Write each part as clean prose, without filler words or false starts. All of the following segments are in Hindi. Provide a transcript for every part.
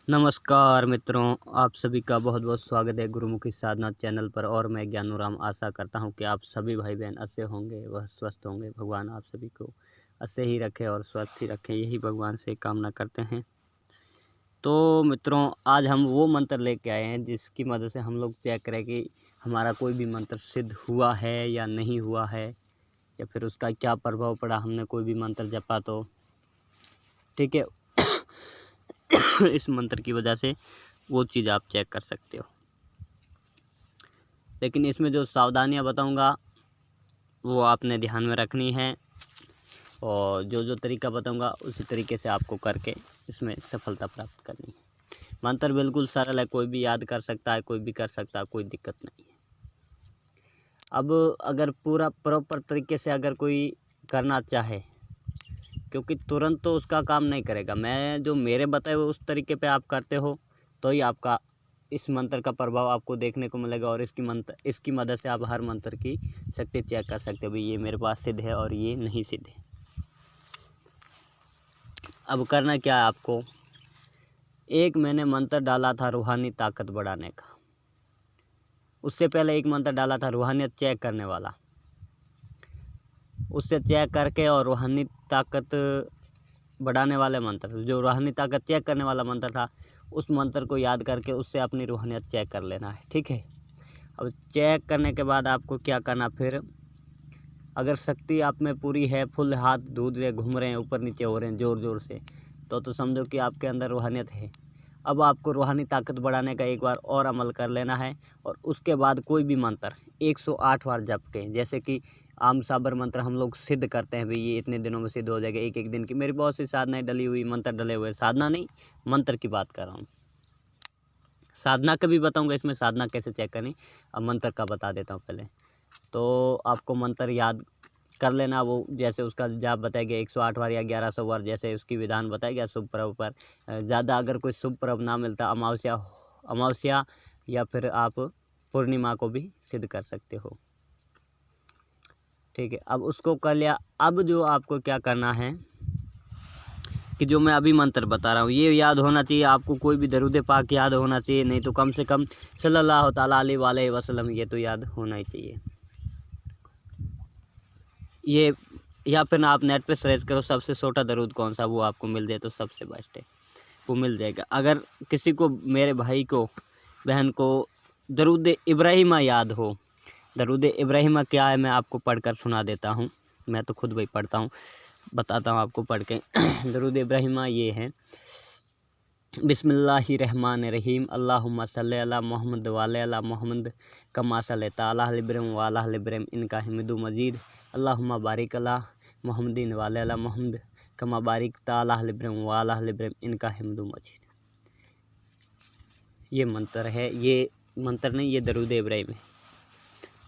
नमस्कार मित्रों, आप सभी का बहुत बहुत स्वागत है गुरुमुखी साधना चैनल पर। और मैं ज्ञानूराम आशा करता हूं कि आप सभी भाई बहन अच्छे होंगे, वह स्वस्थ होंगे। भगवान आप सभी को अच्छे ही रखे और स्वस्थ ही रखें, यही भगवान से कामना करते हैं। तो मित्रों, आज हम वो मंत्र लेके आए हैं जिसकी मदद से हम लोग चेक करें कि हमारा कोई भी मंत्र सिद्ध हुआ है या नहीं हुआ है, या फिर उसका क्या प्रभाव पड़ा हमने कोई भी मंत्र जपा तो। ठीक है। इस मंत्र की वजह से वो चीज़ आप चेक कर सकते हो, लेकिन इसमें जो सावधानियां बताऊंगा वो आपने ध्यान में रखनी है, और जो तरीका बताऊंगा उसी तरीके से आपको करके इसमें सफलता प्राप्त करनी है। मंत्र बिल्कुल सरल है, कोई भी याद कर सकता है, कोई भी कर सकता है, कोई दिक्कत नहीं है। अब अगर पूरा प्रॉपर तरीके से अगर कोई करना चाहे, क्योंकि तुरंत तो उसका काम नहीं करेगा, मैं जो मेरे बताए हुए उस तरीके पे आप करते हो तो ही आपका इस मंत्र का प्रभाव आपको देखने को मिलेगा, और इसकी मदद से आप हर मंत्र की शक्ति चेक कर सकते हो, भाई ये मेरे पास सिद्ध है और ये नहीं सिद्ध है। अब करना क्या है आपको, एक मैंने मंत्र डाला था रूहानी ताकत बढ़ाने का, उससे पहले एक मंत्र डाला था रूहानियत चेक करने वाला। उससे चेक करके और रूहानी ताकत बढ़ाने वाले मंत्र, जो रूहानी ताकत चेक करने वाला मंत्र था, उस मंत्र को याद करके उससे अपनी रूहानियत चेक कर लेना है। ठीक है। अब चेक करने के बाद आपको क्या करना, फिर अगर शक्ति आप में पूरी है, फुल हाथ दूध रहे, घूम रहे हैं, ऊपर नीचे हो रहे हैं ज़ोर ज़ोर से, तो समझो कि आपके अंदर रूहानियत है। अब आपको रूहानी ताकत बढ़ाने का एक बार और अमल कर लेना है, और उसके बाद कोई भी मंत्र 108 बार जप के, जैसे कि आम साबर मंत्र हम लोग सिद्ध करते हैं, भाई ये इतने दिनों में सिद्ध हो जाएगा, एक एक दिन की मेरी बहुत सी साधनाएं डली हुई, मंत्र डले हुए, साधना नहीं मंत्र की बात कर रहा हूँ। साधना का भी बताऊँगा इसमें, साधना कैसे चेक करनी, अब मंत्र का बता देता हूँ पहले। तो आपको मंत्र याद कर लेना, वो जैसे उसका जाप बताएगा 108 बार या 1100 बार, जैसे उसकी विधान बताएगा शुभ पर्व पर। ज़्यादा अगर कोई शुभ पर्व ना मिलता, अमावस्या या फिर आप पूर्णिमा को भी सिद्ध कर सकते हो। ठीक है। अब उसको कर लिया। अब जो आपको क्या करना है कि जो मैं अभी मंत्र बता रहा हूँ ये याद होना चाहिए आपको, कोई भी दरूद पाक याद होना चाहिए, नहीं तो कम से कम सल्लल्लाहु ताला अलैहि वसल्लम ये तो याद होना ही चाहिए। ये या फिर आप नेट पे सर्च करो सबसे छोटा दरूद कौन सा, वो आपको मिल जाए तो सबसे बेस्ट है, वो मिल जाएगा। अगर किसी को, मेरे भाई को, बहन को दरूद इब्राहिमा याद हो, दरूद इब्राहिमा क्या है मैं आपको पढ़कर सुना देता हूँ, मैं तो खुद वही पढ़ता हूँ, बताता हूँ आपको पढ़ के। दरूद इब्राहिमा ये है, बिस्मिल्लाहिर्रहमानिर्रहीम, अल्लाहुम्मा सल्ली अला मोहम्मद वाले अला मोहम्मद कमा सल्लैता अला इब्राहीम व अला इब्राहीम इनका हमीदुम मजीद, अल्लाहुम्मा बारिक अला मोहम्मदिन वाले अला मोहम्मद कमा बारिकता अला इब्राहीम व अला इब्राहीम इनका हमीदुम मजीद। ये मंत्र है, ये मंत्र नहीं, ये दरूद इब्राहिम है।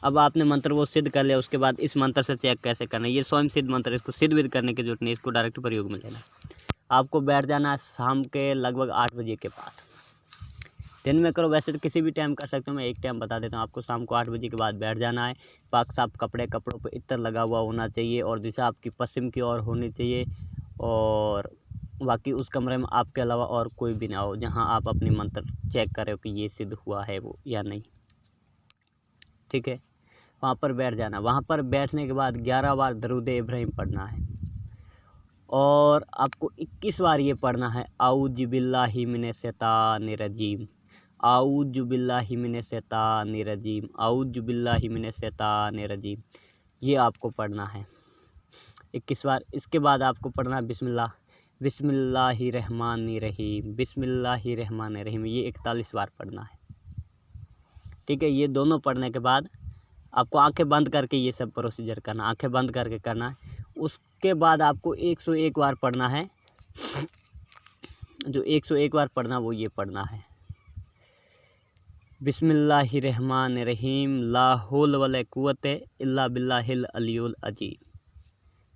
अब आपने मंत्र वो सिद्ध कर लिया, उसके बाद इस मंत्र से चेक कैसे करना है, ये स्वयं सिद्ध मंत्र, इसको सिद्ध विद्ध करने की जरूरत नहीं, इसको डायरेक्ट प्रयोग में लेना। आपको बैठ जाना है शाम के लगभग 8 बजे के बाद। दिन में करो, वैसे तो किसी भी टाइम कर सकते हो, मैं एक टाइम बता देता हूँ आपको, शाम को 8 बजे के बाद बैठ जाना है। पाक साफ कपड़ों पर इत्र लगा हुआ होना चाहिए, और दिशा आपकी पश्चिम की ओर होनी चाहिए, और बाकी उस कमरे में आपके अलावा और कोई भी ना हो, जहाँ आप अपनी मंत्र चेक करें कि ये सिद्ध हुआ है वो या नहीं। ठीक है। वहाँ पर बैठ जाना। वहाँ पर बैठने के बाद 11 बार दरूद इब्राहिम पढ़ना है, और आपको 21 बार ये पढ़ना है, आऊज़ु बिल्लाहि मिनश शैतानिर रजीम, आऊज़ु बिल्लाहि मिनश शैतानिर रजीम, आऊज़ु बिल्लाहि मिनश शैतानिर रजीम, ये आपको पढ़ना है 21 बार। इसके बाद आपको पढ़ना है बिस्मिल्लाहिर्रहमानिर्रहीम, बिस्मिल्लाहिर्रहमानिर्रहीम, ये 41 बार पढ़ना है। ठीक है। ये दोनों पढ़ने के बाद आपको आंखें बंद करके ये सब प्रोसीजर करना, आंखें बंद करके करना है। उसके बाद आपको 101 बार पढ़ना है, जो 101 बार पढ़ना वो ये पढ़ना है, बिस्मिल्लाहिर्रहमानिर्रहीम, ला हौल वला कुव्वता इल्ला बिल्लाहिल अलियुल अज़ीम।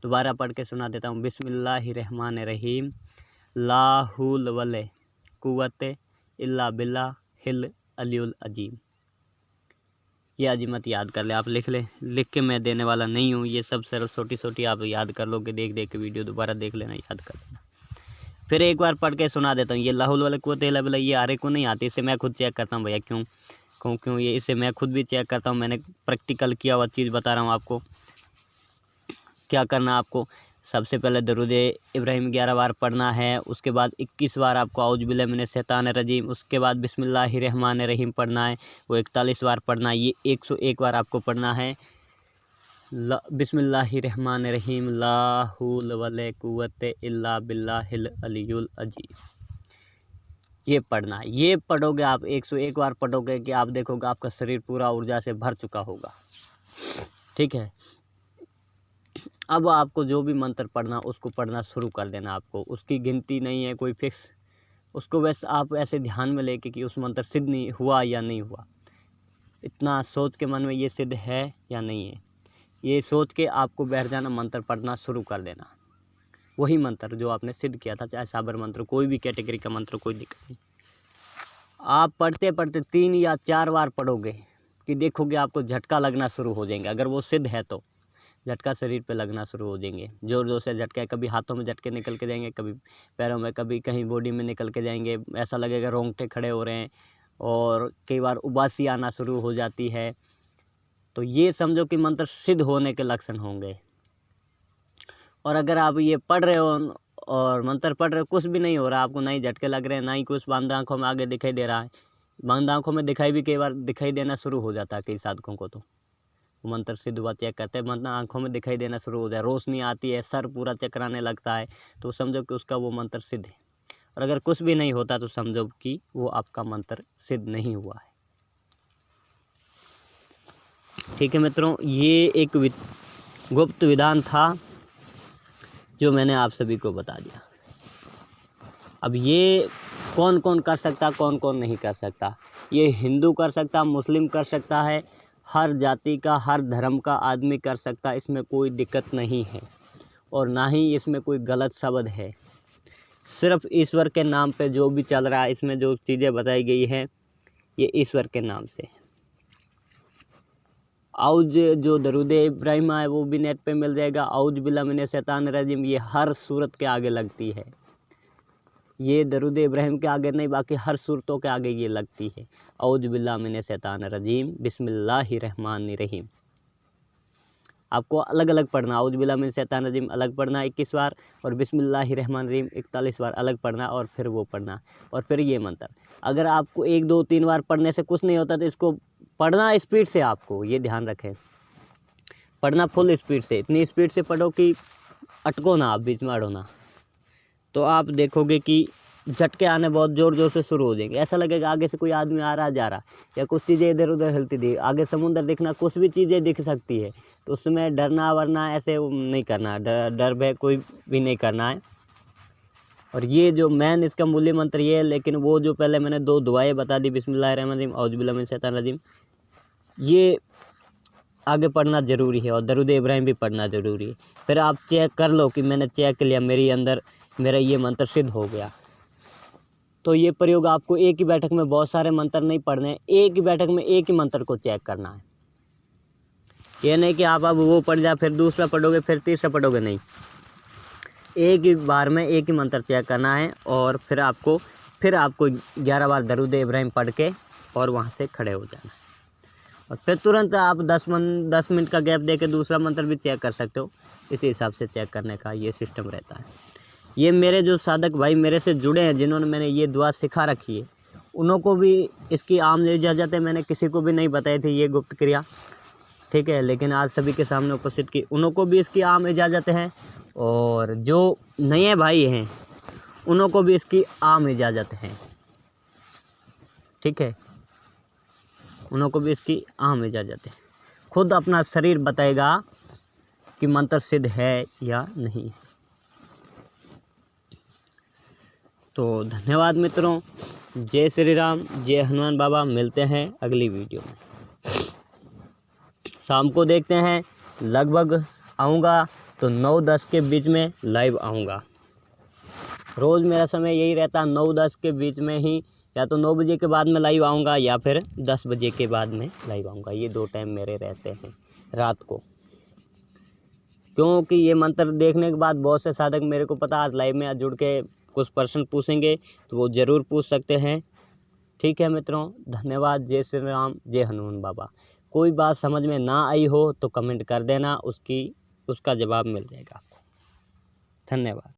दोबारा पढ़ के सुना देता हूँ, बिस्मिल्लाहिर्रहमानिर्रहीम, ला हौल वला कुव्वता इल्ला बिल्लाहिल अलियुल अज़ीम। ये अजीमत याद कर ले, आप लिख ले, लिख के मैं देने वाला नहीं हूँ, ये सब सरल छोटी छोटी आप याद कर लोगे, देख देख के वीडियो दोबारा देख लेना, याद कर लेना। फिर एक बार पढ़ के सुना देता हूँ। ये लाहुल वाले कुव्वत इल्ला बिल्लाह ये आरे को नहीं आती, इसे मैं खुद चेक करता हूँ भैया, क्यों ये इसे मैं खुद भी चेक करता हूँ। मैंने प्रैक्टिकल किया हुआ चीज़ बता रहा हूँ आपको। क्या करना आपको, सबसे पहले दरूद इब्राहिम 11 बार पढ़ना है, उसके बाद 21 बार आपको औज़ु बिल्लाहि मिनश शैतानिर रजीम, उसके बाद बिस्मिल्लाहिर्रहमानिर्रहीम पढ़ना है, वो 41 बार पढ़ना है। ये 101 बार आपको पढ़ना है बिस्मिल्लाहिर्रहमानिर्रहीम ला हौला वला कुव्वता इल्ला बिल्लाहिल अलियुल अज़ीम, ये पढ़ना है। ये पढ़ोगे आप 101 बार पढ़ोगे कि आप देखोगे आपका शरीर पूरा ऊर्जा से भर चुका होगा। ठीक है, अब आपको जो भी मंत्र पढ़ना उसको पढ़ना शुरू कर देना। आपको उसकी गिनती नहीं है कोई फिक्स, उसको बस आप ऐसे ध्यान में लेके कि उस मंत्र सिद्ध नहीं हुआ या नहीं हुआ, इतना सोच के मन में ये सिद्ध है या नहीं है, ये सोच के आपको बैठ जाना, मंत्र पढ़ना शुरू कर देना। वही मंत्र जो आपने सिद्ध किया था, चाहे साबर मंत्र, कोई भी कैटेगरी का मंत्र, कोई दिक्कत नहीं। आप पढ़ते पढ़ते 3 या 4 बार पढ़ोगे कि देखोगे आपको झटका लगना शुरू हो जाएंगे। अगर वो सिद्ध है तो झटका शरीर पे लगना शुरू हो जाएंगे, जोर जोर से झटके, कभी हाथों में झटके निकल के जाएंगे, कभी पैरों में, कभी कहीं बॉडी में निकल के जाएंगे। ऐसा लगेगा रोंगटे खड़े हो रहे हैं, और कई बार उबासी आना शुरू हो जाती है। तो ये समझो कि मंत्र सिद्ध होने के लक्षण होंगे। और अगर आप ये पढ़ रहे हो और मंत्र पढ़ रहे हो, कुछ भी नहीं हो रहा आपको, ना ही झटके लग रहे हैं, ना ही कुछ बंद आँखों में आगे दिखाई दे रहा है, बंद आँखों में दिखाई भी कई बार दिखाई देना शुरू हो जाता है कई साधकों को, तो मंत्र सिद्ध हुआ चेक करते हैं, मतलब आँखों में दिखाई देना शुरू हो जाए, रोशनी आती है, सर पूरा चकराने लगता है, तो समझो कि उसका वो मंत्र सिद्ध है। और अगर कुछ भी नहीं होता तो समझो कि वो आपका मंत्र सिद्ध नहीं हुआ है। ठीक है मित्रों, ये एक गुप्त विधान था जो मैंने आप सभी को बता दिया। अब ये कौन कौन कर सकता, कौन कौन नहीं कर सकता, ये हिंदू कर सकता, मुस्लिम कर सकता है, हर जाति का, हर धर्म का आदमी कर सकता, इसमें कोई दिक्कत नहीं है, और ना ही इसमें कोई गलत शब्द है। सिर्फ ईश्वर के नाम पे जो भी चल रहा है, इसमें जो चीज़ें बताई गई हैं ये ईश्वर के नाम से। औज जो दरूद इब्राहिम है वो भी नेट पे मिल जाएगा। औज बिल्लाहि मिनश शैतानिर रजीम ये हर सूरत के आगे लगती है, ये दरूद इब्राहिम के आगे नहीं, बाकी हर सूरतों के आगे ये लगती है। औज बिल्लाहि मिनश शैतानिर रजीम बिस्मिल्लाहिर्रहमानिर्रहीम आपको अलग अलग पढ़ना। औज बिल्लाहि मिनश शैतानिर रजीम अलग पढ़ना 21 बार, और बिस्मिल्लाहिर्रहमानिर्रहीम 41 बार अलग पढ़ना, और फिर वो पढ़ना, और फिर ये मंत्र। अगर आपको 1 2 3 बार पढ़ने से कुछ नहीं होता तो इसको पढ़ना स्पीड से, आपको ये ध्यान रखें, पढ़ना फुल स्पीड से, इतनी स्पीड से पढ़ो कि अटको ना, आप बीच में अड़ो ना। तो आप देखोगे कि झटके आने बहुत ज़ोर ज़ोर से शुरू हो जाएंगे। ऐसा लगेगा आगे से कोई आदमी आ रहा जा रहा, या कुछ चीज़ें इधर उधर हिलती थी, आगे समुंदर दिखना, कुछ भी चीज़ें दिख सकती है, तो उसमें डरना वरना ऐसे नहीं करना, डर भय कोई भी नहीं करना है। और ये जो मेन इसका मूल्य मंत्र ये है, लेकिन वो जो पहले मैंने 2 दुआएं बता दी, बिस्मिल्लाहिर्रहमानिर्रहीम, औज़ु बिल्लाहि मिनश शैतानिर रजीम, ये आगे पढ़ना ज़रूरी है, और दरूद इब्राहिम भी पढ़ना ज़रूरी है। फिर आप चेक कर लो कि मैंने चेक कर लिया, मेरे अंदर मेरा ये मंत्र सिद्ध हो गया। तो ये प्रयोग आपको एक ही बैठक में बहुत सारे मंत्र नहीं पढ़ने हैं, एक ही बैठक में एक ही मंत्र को चेक करना है। ये नहीं कि आप अब वो पढ़ जाए फिर दूसरा पढ़ोगे फिर तीसरा पढ़ोगे, नहीं, एक ही बार में एक ही मंत्र चेक करना है। और फिर आपको 11 बार दरूद इब्राहिम पढ़ के और वहाँ से खड़े हो जाना, और फिर तुरंत आप 10 मिनट का गैप दे के दूसरा मंत्र भी चेक कर सकते हो। इसी हिसाब से चेक करने का ये सिस्टम रहता है। ये मेरे जो साधक भाई मेरे से जुड़े हैं, जिन्होंने मैंने ये दुआ सिखा रखी है, उनको भी इसकी आम इजाज़त है। मैंने किसी को भी नहीं बताई थी ये गुप्त क्रिया, ठीक है, लेकिन आज सभी के सामने उपस्थित की, उनको भी इसकी आम इजाज़त है, और जो नए भाई हैं उनको भी इसकी आम इजाज़त है, ठीक है, उनको भी इसकी आम इजाज़त है। खुद अपना शरीर बताएगा कि मंत्र सिद्ध है या नहीं। तो धन्यवाद मित्रों, जय श्री राम, जय हनुमान बाबा। मिलते हैं अगली वीडियो में, शाम को देखते हैं, लगभग आऊँगा तो 9-10 के बीच में लाइव आऊँगा। रोज़ मेरा समय यही रहता, 9-10 के बीच में ही, या तो 9 बजे के बाद में लाइव आऊँगा या फिर 10 बजे के बाद में लाइव आऊँगा। ये 2 टाइम मेरे रहते हैं रात को, क्योंकि ये मंत्र देखने के बाद बहुत से साधक मेरे को पता आज लाइव में जुड़ के कुछ प्रश्न पूछेंगे तो वो ज़रूर पूछ सकते हैं। ठीक है मित्रों, धन्यवाद। जय श्री राम, जय हनुमान बाबा। कोई बात समझ में ना आई हो तो कमेंट कर देना, उसका जवाब मिल जाएगा आपको। धन्यवाद।